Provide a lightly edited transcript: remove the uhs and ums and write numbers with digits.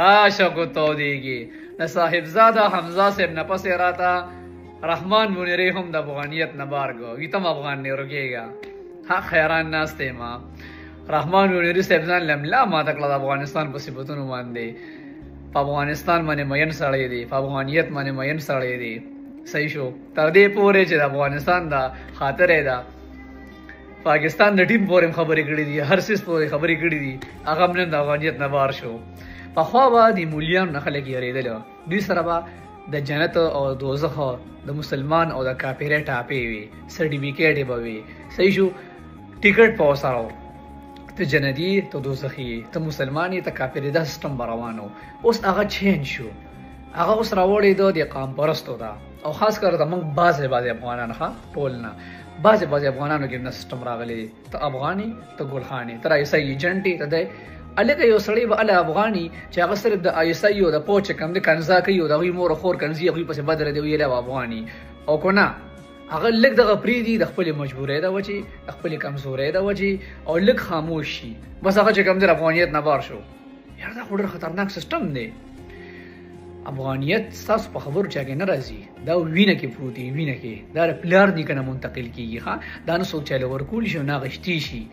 راشه کو تودیږي د صاحبزاده حمزه صاحب نه پسې راته رحمان منیری هم د افغانیت نه بارګو ایتم افغان نه رګیږي ها خیران ناسته ما رحمان منیری صاحب ځان لملا ما تکړه د افغانستان په صفاتونو باندې په افغانستان باندې مین سړی دی په افغانیت باندې مین سړی دی صحیح شو تر دې پورې چې د افغانستان د خاطرې ده پاکستان د ټیم پورې خبرې کړې دي هر څه پورې خبرې کړې دي هغه هم د افغانیت نه بار شو پخوا به د مولیانو نه خلک یېرېدل دوی سره به د جنت او دوزخ د مسلمان او د کافرې ټاپې وي سرټیفیکیټ یې به وي صحیح شو ټیکټ په وسره ته جنتي ته دوزخي ته مسلمان یې ته کافر دا سیستم به روانو اوس هغه چینج شو هغه اوس راوړېدو د قام پرستو ته او خاص کر د موږ بعضې افغانان ښه ټول نه بعضې افغانانو کې نه سیستم راغلی دی ته افغاني ته ګلخاني ته رایسه ایجنټ یې ته دی هلکه یو سړی به هله افغاني چې هغه صرف د آیسایي او د پوچ چې کوم دی کنځا کوي او د هغوی مور خور کنځي هغوی پسې بدره دی ویلی به افغاني او که نه هغه لږ دغه پرېږدي د خپلې مجبورۍ د وجې د خپلې کمزورۍ د وجې او لږ خاموش شي بس هغه چې کوم دی افغانیت نه بار شو یاره دا خو ډېر خطرناک سیستم دی افغانیت ستاسو په خبرو چا کې نه راځي دا وینه کې پروت وي وینه کې دا د پلار نیکه نه منتقل کېږي ښه دا نه څوک چاله ورکولی شي او نه اخیستي شي